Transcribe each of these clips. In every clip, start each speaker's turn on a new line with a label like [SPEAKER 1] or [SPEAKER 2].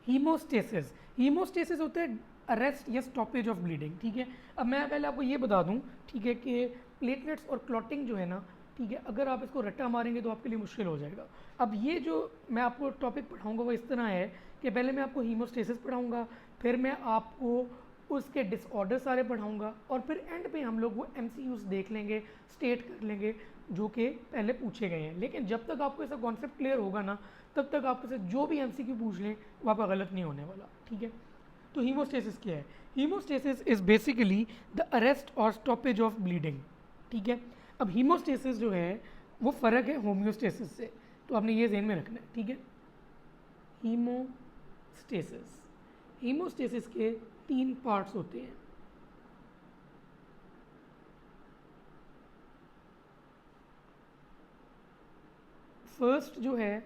[SPEAKER 1] Haemostasis, haemostasis होता है arrest या स्टॉपेज ऑफ ब्लीडिंग, ठीक है। अब मैं पहले आपको ये बता दूं, ठीक है, कि प्लेटलेट्स और क्लॉटिंग जो है ना, ठीक है, अगर आप इसको रट्टा मारेंगे तो आपके लिए मुश्किल हो जाएगा। अब ये जो मैं आपको टॉपिक पढ़ाऊंगा वो इस तरह है कि पहले मैं आपको हीमोस्टेसिस पढ़ाऊंगा, फिर मैं आपको उसके डिसऑर्डर सारे पढ़ाऊंगा, और फिर एंड पे हम लोग वो MCQs देख लेंगे, स्टेट कर लेंगे जो कि पहले पूछे गए हैं। लेकिन जब तक आपको ऐसा कॉन्सेप्ट क्लियर होगा ना, तब तक आपके से जो भी MCQ पूछ लें वो आपका गलत नहीं होने वाला, ठीक है। तो हीमोस्टेसिस क्या है? Haemostasis is basically the arrest और स्टॉपेज ऑफ ब्लीडिंग, ठीक है। अब हीमोस्टेसिस जो है वो फ़र्क है होम्योस्टेसिस से, तो आपने ये ज़हन में रखना है, ठीक है। हीमोस्टेसिस, हीमोस्टेसिस के 3 पार्ट्स होते हैं। फर्स्ट जो है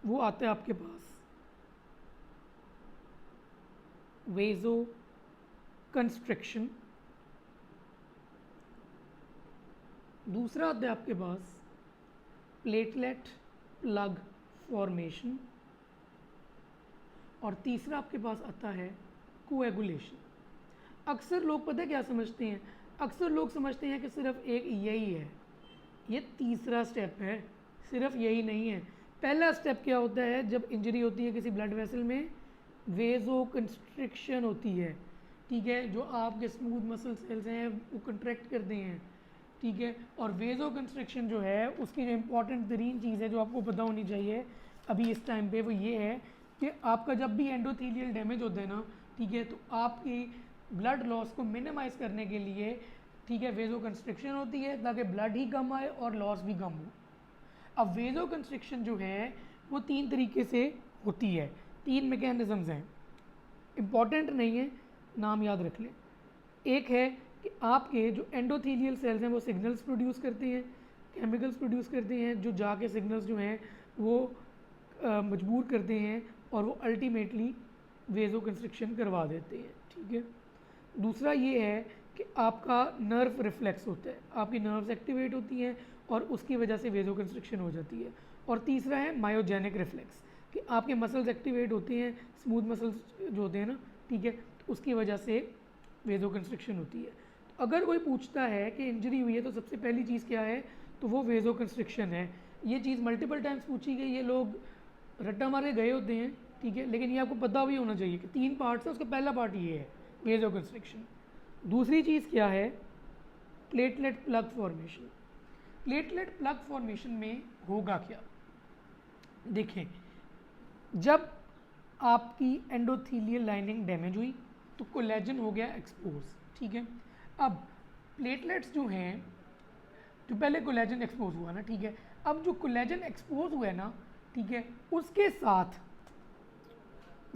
[SPEAKER 1] वो आता है आपके पास वेजो कंस्ट्रिक्शन, दूसरा आता है आपके पास प्लेटलेट प्लग फॉर्मेशन, और तीसरा आपके पास आता है कोएगुलेशन। अक्सर लोग पता है क्या समझते हैं? अक्सर लोग समझते हैं कि सिर्फ एक यही है, ये तीसरा स्टेप है, सिर्फ यही नहीं है। पहला स्टेप क्या होता है? जब इंजरी होती है किसी ब्लड वेसल में, वेजो कंस्ट्रिक्शन होती है, ठीक है, जो आपके स्मूथ मसल सेल्स हैं वो कंट्रैक्ट करते हैं, ठीक है। और वेजो कंस्ट्रिक्शन जो है उसकी जो इम्पॉर्टेंट तरीन चीज़ है जो आपको पता होनी चाहिए अभी इस टाइम पे, वो ये है कि आपका जब भी एंडोथेलियल डैमेज होता है ना, ठीक है, तो आपकी ब्लड लॉस को मिनिमाइज़ करने के लिए, ठीक है, वेजो कंस्ट्रिक्शन होती है ताकि ब्लड ही कम आए और लॉस भी कम हो। अब वेजो कंस्ट्रिक्शन जो है वो 3 तरीके से होती है, 3 मैकेनिज़म्स हैं, इम्पॉर्टेंट नहीं है, नाम याद रख लें। एक है कि आपके जो एंडोथेलियल सेल्स हैं वो सिग्नल्स प्रोड्यूस करते हैं, केमिकल्स प्रोड्यूस करते हैं, जो जाके सिग्नल्स जो हैं वो मजबूर करते हैं और वो अल्टीमेटली वेजो कंस्ट्रिक्शन करवा देते हैं, ठीक है। दूसरा ये है कि आपका नर्व रिफ्लेक्स होता है, आपकी नर्व्स एक्टिवेट होती हैं और उसकी वजह से वेजो कंस्ट्रिक्शन हो जाती है। और तीसरा है मायोजेनिक रिफ्लेक्स, कि आपके मसल्स एक्टिवेट होते हैं, स्मूथ मसल्स जो होते हैं ना, ठीक है, तो उसकी वजह से वेजो कंस्ट्रिक्शन होती है। तो अगर कोई पूछता है कि इंजरी हुई है तो सबसे पहली चीज़ क्या है, तो वो वेजो कंस्ट्रिक्शन है। ये चीज़ मल्टीपल टाइम्स पूछी गई, ये लोग रट्टा मार के गए होते हैं, ठीक है, लेकिन ये आपको पता भी होना चाहिए कि 3 पार्ट्स है, उसका पहला पार्ट ये है वेजो कंस्ट्रिक्शन। दूसरी चीज़ क्या है? Platelet plug formation. Platelet plug formation में होगा क्या? देखें, जब आपकी एंडोथेलियल लाइनिंग डैमेज हुई तो कोलेजन हो गया एक्सपोज, ठीक है। अब प्लेटलेट्स जो हैं, जो पहले कोलेजन एक्सपोज हुआ ना, ठीक है, अब जो कोलेजन एक्सपोज हुआ है ना, ठीक है, उसके साथ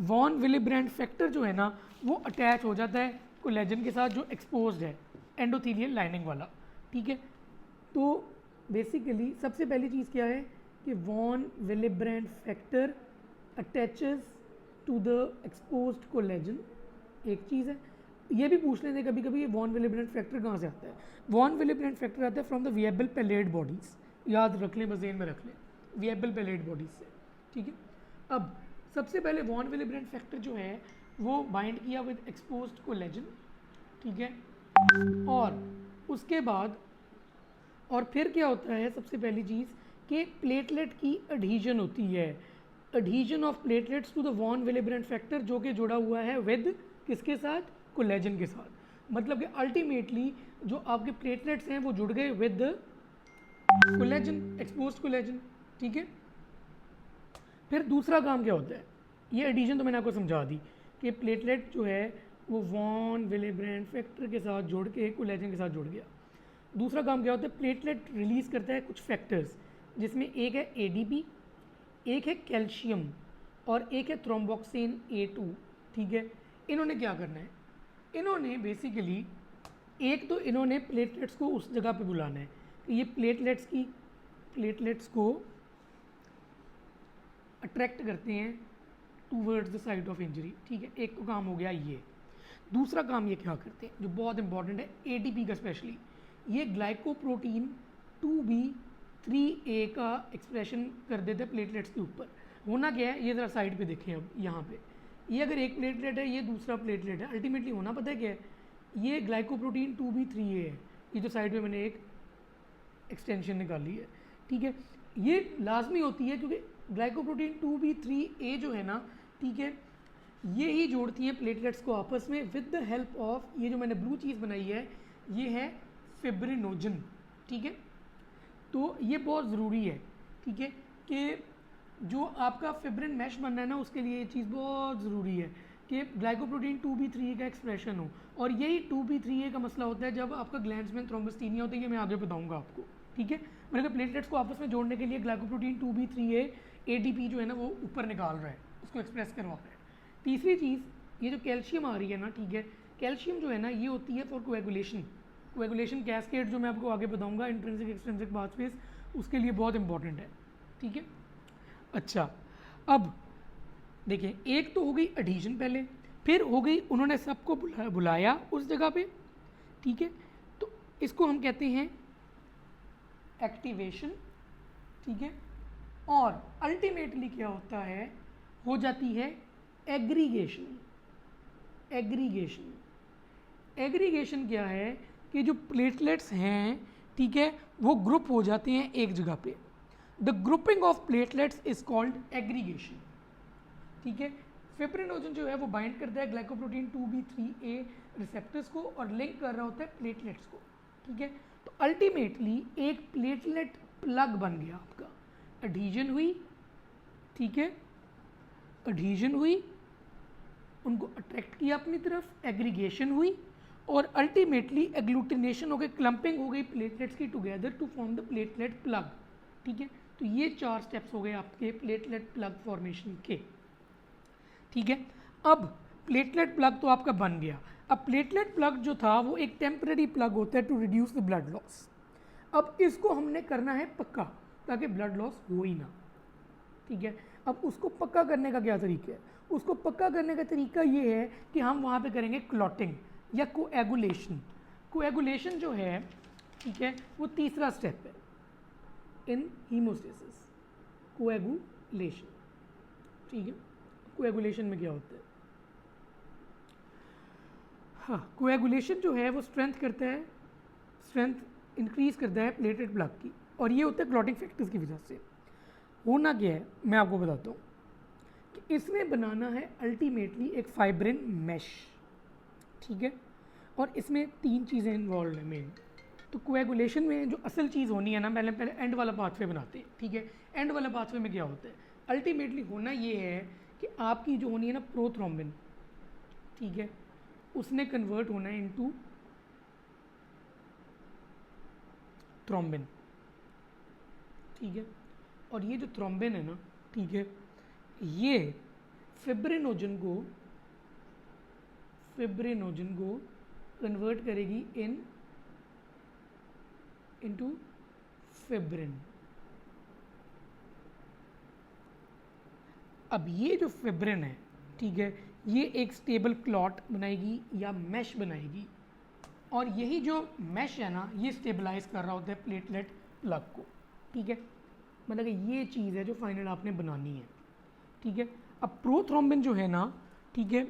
[SPEAKER 1] वॉन विलिब्रेंड फैक्टर जो है ना वो अटैच हो जाता है कोलेजन के साथ जो एक्सपोज्ड है एंडोथेलियल लाइनिंग वाला, ठीक है। तो बेसिकली सबसे पहली चीज़ क्या है कि von Willebrand factor attaches to the exposed collagen, एक चीज़ है। ये भी पूछ लेते कभी कभी, ये वॉन विलिब्रेंड फैक्टर कहाँ से आता है? वॉन विलिब्रेंड फैक्टर आता है फ्रॉम द विएबल पैलेट बॉडीज़, याद रख लें, बज़ेन में रख लें, विएबल पैलेट बॉडीज़ से, ठीक है। अब सबसे पहले वॉन विलिब्रेंड फैक्टर जो है वो बाइंड किया विद एक्सपोज्ड कोलेजन, ठीक है, और उसके बाद और फिर क्या होता है? सबसे पहली चीज़ कि प्लेटलेट की एडहीजन होती है, adhesion of platelets to the von Willebrand factor, जो कि जुड़ा हुआ है विद किसके साथ? कोलेजन के साथ। मतलब कि अल्टीमेटली जो आपके प्लेटलेट्स हैं वो जुड़ गए विद कोलेजन, एक्सपोज्ड कोलेजन, ठीक है। फिर दूसरा काम क्या होता है? ये एडिशन तो मैंने आपको समझा दी कि प्लेटलेट जो है वो वॉन विलिब्रेंड फैक्टर के साथ जुड़ के कोलेजन के साथ जुड़ गया। दूसरा काम क्या होता है? प्लेटलेट रिलीज़ करता है कुछ फैक्टर्स, जिसमें एक है ADP, एक है कैल्शियम और एक है थ्रोम्बोक्सिन A2, ठीक है। इन्होंने क्या करना है? इन्होंने बेसिकली एक तो इन्होंने प्लेटलेट्स को उस जगह पे बुलाना है कि ये प्लेटलेट्स को अट्रैक्ट करते हैं towards the site of injury, ठीक है। एक तो काम हो गया ये। दूसरा काम ये क्या करते हैं जो बहुत इंपॉर्टेंट है ATP का स्पेशली, ये ग्लाइकोप्रोटीन 2B3A का एक्सप्रेशन कर देते हैं प्लेटलेट्स के ऊपर। होना क्या है ये ज़रा साइड पे देखें, अब यहाँ पे ये अगर एक प्लेटलेट है, ये दूसरा प्लेटलेट है, अल्टीमेटली होना पता है क्या है, ये ग्लाइकोप्रोटीन 2b3a है, ये जो साइड में मैंने एक एक्सटेंशन निकाली है, ठीक है। ये लाजमी होती है क्योंकि ग्लाइकोप्रोटीन 2b3a जो है ना, ठीक है, ये ही जोड़ती है प्लेटलेट्स को आपस में विद द हेल्प ऑफ, ये जो मैंने ब्लू चीज़ बनाई है ये है फिब्रिनोजन, ठीक है। तो ये बहुत ज़रूरी है, ठीक है, कि जो आपका फिब्रिन मैश बनना है ना, उसके लिए ये चीज़ बहुत ज़रूरी है कि ग्लाइकोप्रोटीन 2b3a का एक्सप्रेशन हो। और यही 2b3a का मसला होता है जब आपका ग्लैंड्स में थ्रोम्बोसिटीनिया होती है, ये मैं आगे बताऊंगा आपको, ठीक है। मैंने कहा प्लेटलेट्स को आपस में जोड़ने के लिए ग्लाइकोप्रोटीन 2b3a ADP जो है ना वो ऊपर निकाल रहा है, उसको एक्सप्रेस करवा रहा है। तीसरी चीज़, ये जो कैल्शियम आ रही है ना, ठीक है, कैल्शियम जो है ना ये होती है फॉर कोएगुलेशन, कोएगुलेशन कैस्केड जो मैं आपको आगे बताऊंगा, इंट्रिंसिक एक्सट्रिंसिक पाथवेज, उसके लिए बहुत इंपॉर्टेंट है, ठीक है। अच्छा, अब देखिए, एक तो हो गई एडिशन पहले, फिर हो गई उन्होंने सबको बुलाया उस जगह पे, ठीक है, तो इसको हम कहते हैं एक्टिवेशन, ठीक है। और अल्टीमेटली क्या होता है, हो जाती है एग्रीगेशन। एग्रीगेशन, एग्रीगेशन क्या है कि जो प्लेटलेट्स हैं, ठीक है, वो ग्रुप हो जाते हैं एक जगह पे। The grouping of platelets is called aggregation, ठीक है। फिब्रिनोजन जो है वो बाइंड करता है ग्लाइकोप्रोटीन 2b3a रिसेप्टर्स को और लिंक कर रहा होता है प्लेटलेट्स को, ठीक है। तो अल्टीमेटली एक प्लेटलेट प्लग बन गया आपका, एडहीजन हुई, ठीक है, एडहीजन हुई, उनको अट्रैक्ट किया अपनी तरफ, एग्रीगेशन हुई और अल्टीमेटली एग्लूटिनेशन हो गई, क्लम्पिंग हो गई प्लेटलेट्स की together to form the platelet plug, ठीक है। तो ये 4 स्टेप्स हो गए आपके प्लेटलेट प्लग फॉर्मेशन के, ठीक है। अब प्लेटलेट प्लग तो आपका बन गया। अब प्लेटलेट प्लग जो था वो एक टेम्पररी प्लग होता है to reduce the blood loss. अब इसको हमने करना है पक्का ताकि ब्लड लॉस हो ही ना, ठीक है। अब उसको पक्का करने का क्या तरीका है, उसको पक्का करने का तरीका ये है कि हम वहाँ पे करेंगे क्लॉटिंग या कोएगुलेशन। कोएगुलेशन जो है, ठीक है, वो तीसरा स्टेप है इन हीमोस्टेसिस, कोएगुलेशन, ठीक है। कोएगुलेशन में क्या होता है, हाँ, कोएगुलेशन जो है वो स्ट्रेंथ करता है, स्ट्रेंथ इंक्रीज करता है प्लेटलेट प्लग की, और ये होता है क्लॉटिंग फैक्टर्स की वजह से। होना क्या है मैं आपको बताता हूँ कि इसमें बनाना है अल्टीमेटली एक फाइब्रिन मैश, ठीक है, और इसमें 3 चीज़ें इन्वॉल्व हैं मेन। तो कोएगुलेशन में जो असल चीज़ होनी है ना, पहले एंड वाला पाथवे बनाते हैं, ठीक है। एंड वाला पाथवे में क्या होता है, अल्टीमेटली होना ये है कि आपकी जो होनी है ना प्रोथ्रोम्बिन, ठीक है, उसने कन्वर्ट होना है इनटू थ्रोम्बिन, ठीक है। और ये जो थ्रोम्बिन है ना, ठीक है, ये फिब्रिनोजन को कन्वर्ट करेगी इनटू फिब्रिन। अब ये जो फिब्रिन है, ठीक है, ये एक स्टेबल क्लॉट बनाएगी या मैश बनाएगी, और यही जो मैश है ना ये स्टेबलाइज कर रहा होता है प्लेटलेट प्लग को, ठीक है। मतलब कि ये चीज़ है जो फाइनल आपने बनानी है, ठीक है। अब प्रोथ्रोम्बिन जो है ना, ठीक है,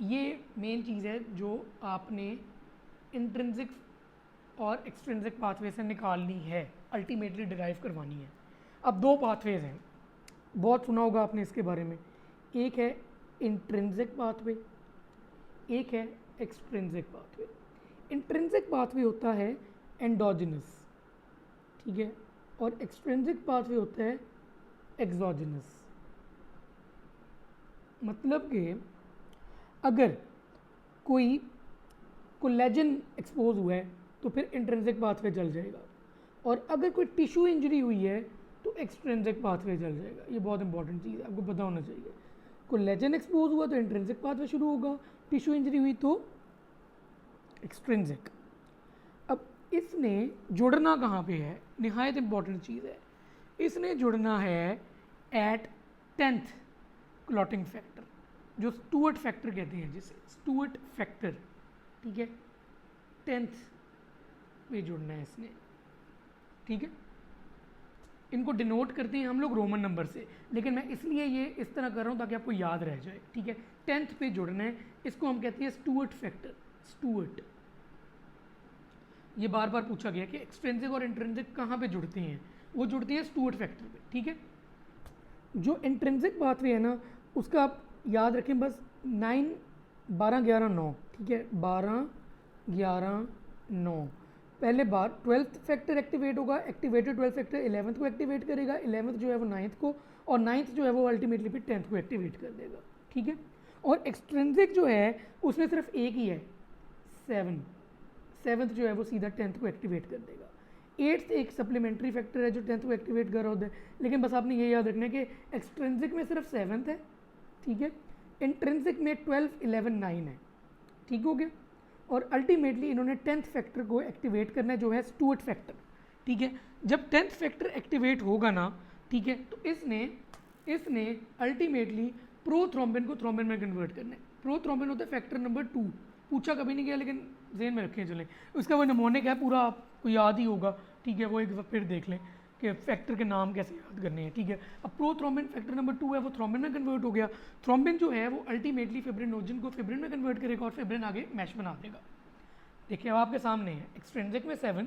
[SPEAKER 1] ये मेन चीज़ है जो आपने इंट्रिंसिक और एक्सट्रिंसिक पाथवे से निकालनी है, अल्टीमेटली डिराइव करवानी है। अब 2 पाथवेज हैं, बहुत सुना होगा आपने इसके बारे में, एक है इंट्रिंसिक पाथवे, एक है एक्सट्रिंसिक पाथवे। इंट्रिंसिक पाथवे होता है एंडोजिनस, ठीक है, और एक्सट्रिंसिक पाथवे होता है एक्सोजिनस। मतलब कि अगर कोई कोलेजन एक्सपोज हुआ है तो फिर इंट्रिंसिक पाथवे चल जाएगा, और अगर कोई टिश्यू इंजरी हुई है तो एक्सट्रिंसिक पाथवे चल जाएगा। ये बहुत इंपॉर्टेंट चीज़ है, आपको पता होना चाहिए। कोलेजन एक्सपोज हुआ तो इंट्रिंसिक पाथवे शुरू होगा, टिश्यू इंजरी हुई तो एक्सट्रिंसिक। अब इसने जुड़ना कहाँ पे है, निहायत इंपॉर्टेंट चीज़ है, इसने जुड़ना है एट 10th क्लॉटिंग फैक्टर, जो स्टुअर्ट फैक्टर कहते हैं जिसे, स्टुअर्ट फैक्टर, ठीक है, 10th पे जुड़ना है इसने, ठीक है। इनको डिनोट करते हैं हम लोग रोमन नंबर से, लेकिन मैं इसलिए ये इस तरह कर रहा हूँ ताकि आपको याद रह जाए, ठीक है। 10th पे जुड़ना है, इसको हम कहते हैं स्टुअर्ट फैक्टर, स्टुअर्ट। ये बार बार पूछा गया कि एक्सट्रिंसिक और इंट्रिंसिक कहाँ पे जुड़ते हैं, वो जुड़ते हैं स्टुअर्ट फैक्टर पे, ठीक है। जो इंट्रिंसिक पाथवे है ना उसका आप याद रखें बस 9, 12, 11, 9, ठीक है। 12, 11, 9 पहले बार 12th फैक्टर एक्टिवेट होगा, एक्टिवेटेड 12th फैक्टर 11th को एक्टिवेट करेगा, 11th जो है वो 9th को, और 9th जो है वो अल्टीमेटली फिर 10th को एक्टिवेट कर देगा, ठीक है। और एक्सट्रिंसिक जो है उसमें सिर्फ एक ही है 7, 7th जो है वो सीधा 10th को एक्टिवेट कर देगा। 8th एक सप्लीमेंट्री फैक्टर है जो 10th को एक्टिवेट कर रहा होता है, लेकिन बस आपने ये याद रखना है कि एक्सट्रिंसिक में सिर्फ 7th है, ठीक है। इंट्रिंसिक में 12, 11, 9 है, ठीक हो गया। और अल्टीमेटली इन्होंने 10th फैक्टर को एक्टिवेट करना है जो है स्टुअर्ट फैक्टर, ठीक है। जब 10th फैक्टर एक्टिवेट होगा ना, ठीक है, तो इसने अल्टीमेटली प्रोथ्रोम्बिन को थ्रोम्बिन में कन्वर्ट करना है। प्रोथ्रोम्बिन होता है फैक्टर नंबर 2, पूछा कभी नहीं गया लेकिन जेहन में रखें चलें, उसका वो निमोनिक है पूरा आपको याद ही होगा, ठीक है। वो एक फिर देख लें कि फैक्टर के नाम कैसे याद करने हैं, ठीक है। अब प्रोथ्रोम्बिन फैक्टर नंबर 2 है वो थ्रोम्बिन में कन्वर्ट हो गया। थ्रोम्बिन जो है वो अल्टीमेटली फिब्रिनोजन को फिब्रिन में कन्वर्ट करेगा और फिब्रिन आगे मैश बना देगा। देखिए अब आपके सामने है एक्सट्रिंसिक में 7th,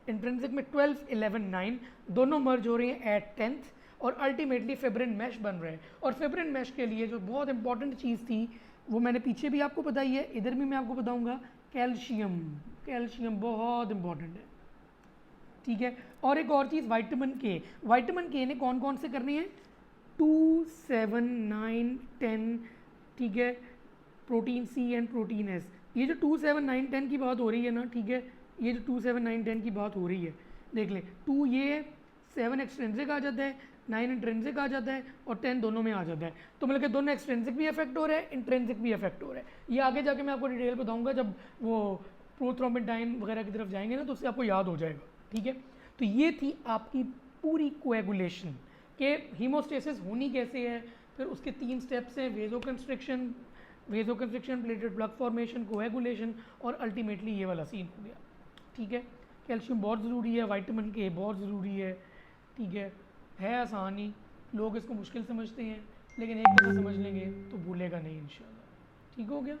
[SPEAKER 1] इंट्रिंसिक में 12, 11, 9 दोनों मर्ज हो रही हैं एट 10th और अल्टीमेटली फिब्रिन मैश बन रहा है। और फिब्रिन मैश के लिए जो बहुत इंपॉर्टेंट चीज़ थी वो मैंने पीछे भी आपको बताई है, इधर भी मैं आपको बताऊंगा, कैल्शियम। कैल्शियम बहुत इंपॉर्टेंट है, ठीक है। और एक और चीज़ विटामिन के, विटामिन के ने कौन कौन से करने हैं 2, 7, 9, 10, ठीक है। Protein C and protein S, ये जो 2, 7, 9, 10 की बात हो रही है ना, ठीक है, ये जो 2, 7, 9, 10 की बात हो रही है, देख ले 2 ये 7 एक्सट्रिंसिक आ जाता है, 9 इंट्रिंसिक आ जाता है और 10 दोनों में आ जाता है। तो मतलब कि दोनों एक्सट्रिंसिक भी अफेक्ट हो रहा है, इंट्रिंसिक भी अफेक्ट हो रहा है। ये आगे जाके मैं आपको डिटेल बताऊंगा जब वो प्रोथ्रोम्बिन वगैरह की तरफ जाएंगे ना, तो उससे आपको याद हो जाएगा, ठीक है। तो ये थी आपकी पूरी कोएगुलेशन के हीमोस्टेसिस होनी कैसे है, फिर उसके 3 स्टेप्स हैं, वेजोकंस्ट्रिक्शन, प्लेटेड प्लग फॉर्मेशन, कोएगुलेशन और अल्टीमेटली ये वाला सीन हो गया, ठीक है। कैल्शियम बहुत ज़रूरी है, विटामिन के बहुत ज़रूरी है, ठीक है आसान ही, लोग इसको मुश्किल समझते हैं लेकिन एक दफ़ा समझ लेंगे तो भूलेगा नहीं इंशाल्लाह, ठीक हो गया।